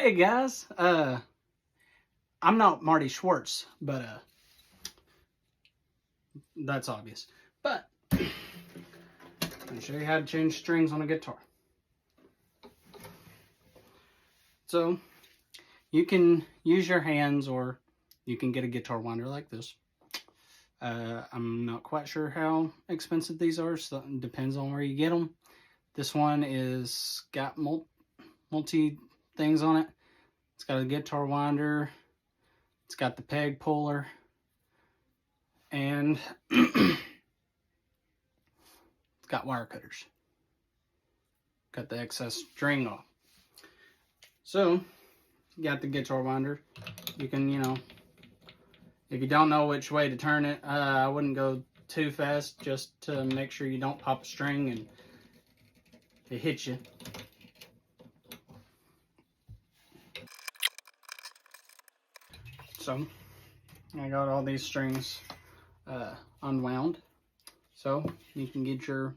Hey guys, I'm not Marty Schwartz, but that's obvious. But I'm gonna show you how to change strings on a guitar. So you can use your hands, or you can get a guitar winder like this. I'm not quite sure how expensive these are, so it depends on where you get them. This one is got multi things on it. It's got a guitar winder, it's got the peg puller, and it's got wire cutters. Cut the excess string off. So, you got the guitar winder. You can, if you don't know which way to turn it, I wouldn't go too fast, just to make sure you don't pop a string and it hits you. So, I got all these strings unwound. So, you can get your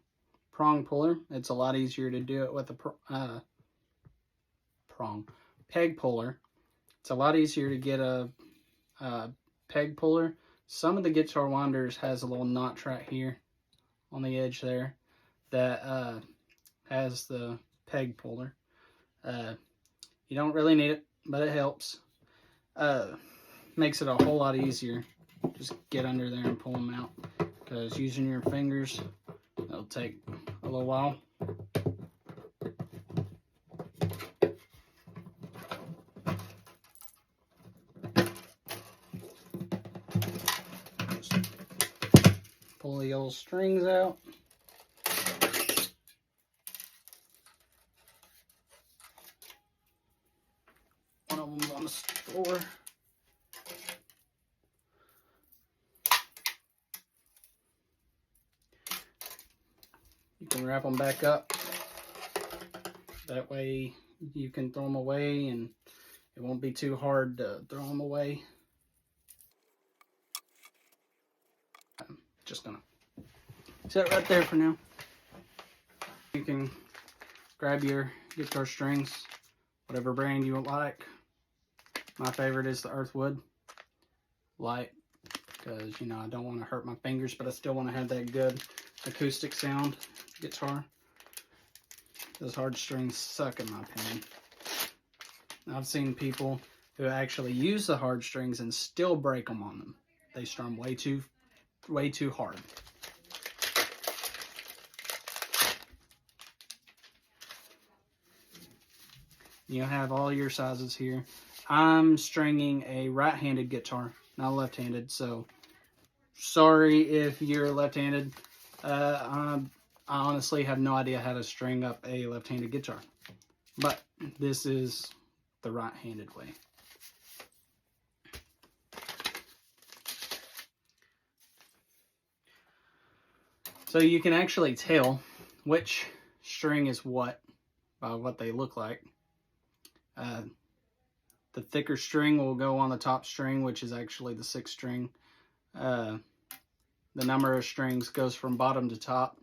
prong puller. It's a lot easier to do it with a peg puller. It's a lot easier to get a peg puller. Some of the guitar winders has a little notch right here on the edge there that has the peg puller. You don't really need it, but it helps. Makes it a whole lot easier. Just get under there and pull them out, because using your fingers, it'll take a little while. Just pull the old strings out. One of them's on the floor. You can wrap them back up. That way you can throw them away and it won't be too hard to throw them away. I'm just gonna set it right there for now. You can grab your guitar strings, whatever brand you like. My favorite is the Earthwood Light, because I don't want to hurt my fingers, but I still want to have that good acoustic sound guitar. Those hard strings suck, in my opinion. I've seen people who actually use the hard strings and still break them on them. They strum way too hard. You have all your sizes here. I'm stringing a right-handed guitar, not left-handed, so sorry if you're left-handed. I honestly have no idea how to string up a left-handed guitar, but this is the right-handed way. So you can actually tell which string is what by what they look like. The thicker string will go on the top string, which is actually the 6th string. The number of strings goes from bottom to top.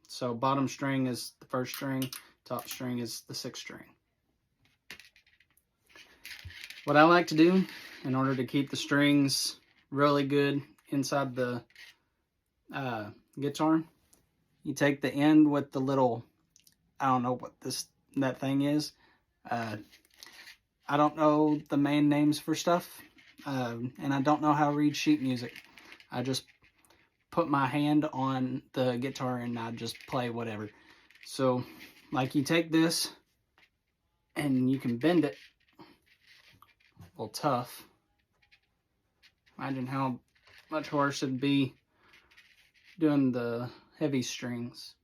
So bottom string is the 1st string, top string is the 6th string. What I like to do in order to keep the strings really good inside the guitar, you take the end with the little, I don't know what that thing is. I don't know the main names for stuff, and I don't know how to read sheet music. I just put my hand on the guitar and I just play whatever. So, like, you take this and you can bend it. A little tough. Imagine how much worse it'd be doing the heavy strings.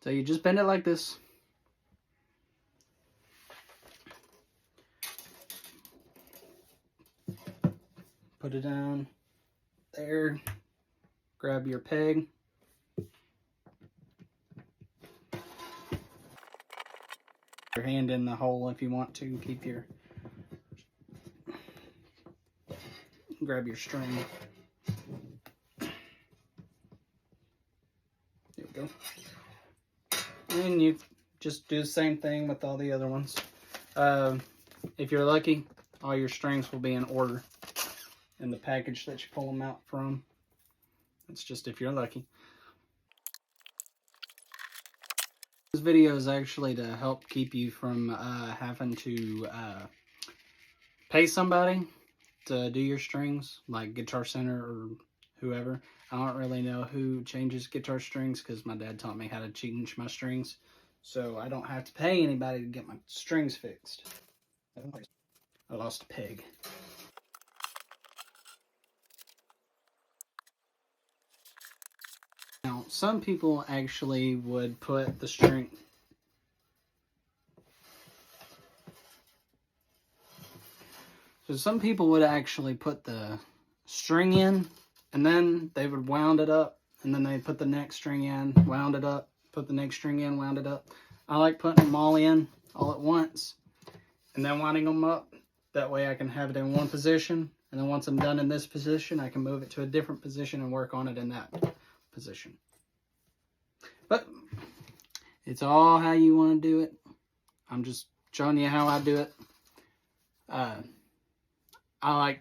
So you just bend it like this. Put it down there. Grab your peg. Your hand in the hole if you want to. Keep your... Grab your string. There we go. And you just do the same thing with all the other ones. If you're lucky, all your strings will be in order in the package that you pull them out from. It's just if you're lucky. This video is actually to help keep you from having to pay somebody to do your strings, like Guitar Center or whoever. I don't really know who changes guitar strings because my dad taught me how to change my strings. So I don't have to pay anybody to get my strings fixed. I lost a peg. Now, some people actually would put the string... So some people would actually put the string in, and then they would wound it up, and then they put the next string in, wound it up, put the next string in, wound it up. I like putting them all in all at once, and then winding them up. That way I can have it in one position, and then once I'm done in this position, I can move it to a different position and work on it in that position. But it's all how you want to do it. I'm just showing you how I do it. I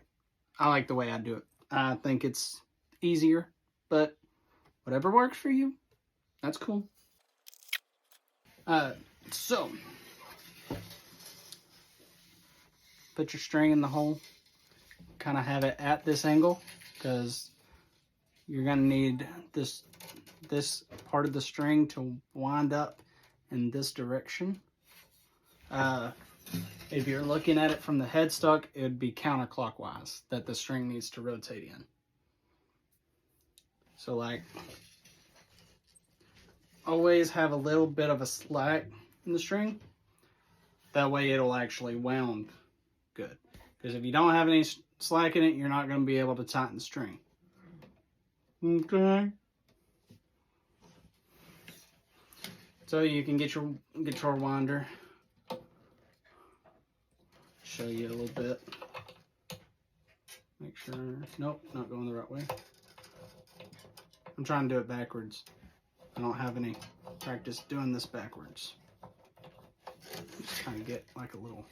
like the way I do it. I think it's easier, but whatever works for you, that's cool. So put your string in the hole. Kind of have it at this angle because you're gonna need this part of the string to wind up in this direction. If you're looking at it from the headstock, it would be counterclockwise that the string needs to rotate in. So like, always have a little bit of a slack in the string. That way it'll actually wound good. Because if you don't have any slack in it, you're not going to be able to tighten the string. Okay. So you can get your guitar winder. Show you a little bit. Make sure, nope, not going the right way. I'm trying to do it backwards. I don't have any practice doing this backwards. Just kind of get like a little.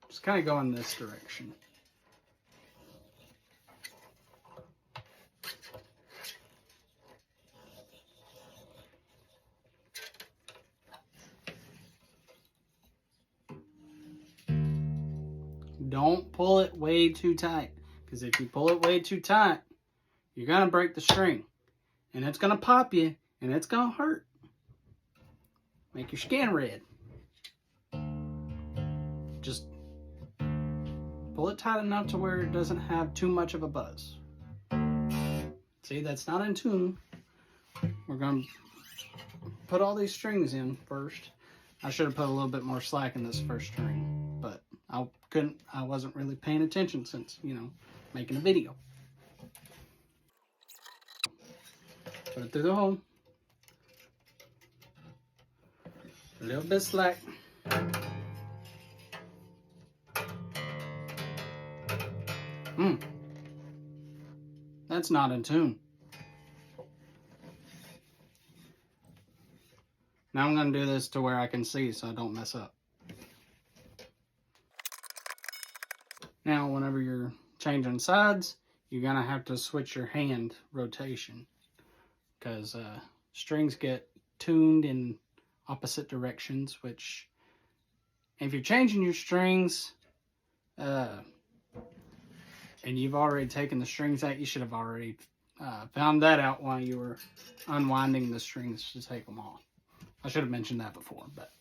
Just kind of go in this direction. Don't pull it way too tight, because if you pull it way too tight, you're going to break the string, and it's going to pop you, and it's going to hurt. Make your skin red. Just pull it tight enough to where it doesn't have too much of a buzz. See, that's not in tune. We're going to put all these strings in first. I should have put a little bit more slack in this first string, but I wasn't really paying attention since, you know, making a video. Put it through the hole. A little bit slack. That's not in tune. Now I'm going to do this to where I can see so I don't mess up. Now, whenever you're changing sides, you're going to have to switch your hand rotation, because strings get tuned in opposite directions, which if you're changing your strings and you've already taken the strings out, you should have already found that out while you were unwinding the strings to take them off. I should have mentioned that before, but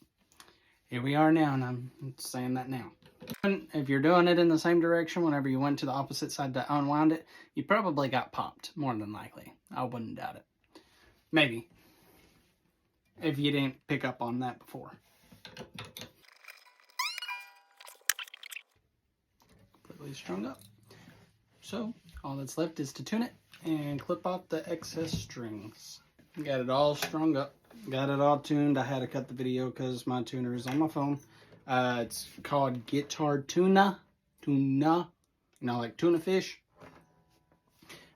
here we are now, and I'm saying that now. If you're doing it in the same direction, whenever you went to the opposite side to unwind it, you probably got popped, more than likely. I wouldn't doubt it. Maybe. If you didn't pick up on that before. Completely strung up. So, all that's left is to tune it and clip off the excess strings. Got it all strung up. Got it all tuned. I had to cut the video because my tuner is on my phone. It's called Guitar Tuna. Tuna. You know, like tuna fish.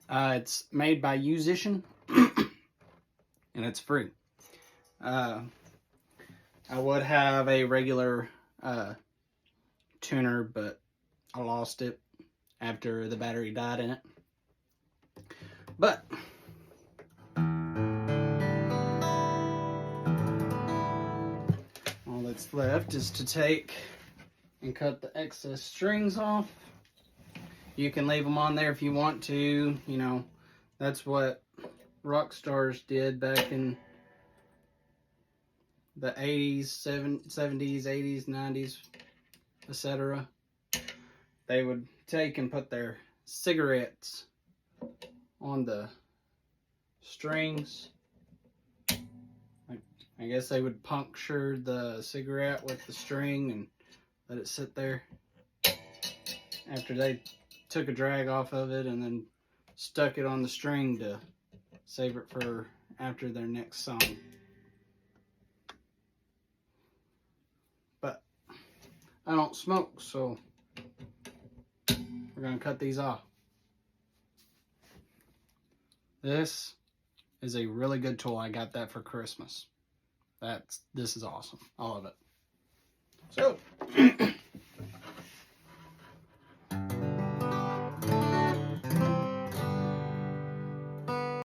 It's made by Musician. And it's free. I would have a regular tuner, but I lost it after the battery died in it. But all that's left is to take and cut the excess strings off. You can leave them on there if you want to. You know, that's what rock stars did back in the 80s, 70s, 80s, 90s, etc. They would take and put their cigarettes on the strings. I guess they would puncture the cigarette with the string and let it sit there after they took a drag off of it, and then stuck it on the string to save it for after their next song. But I don't smoke, so we're gonna cut these off. This is a really good tool. I got that for Christmas. This is awesome. I love it. So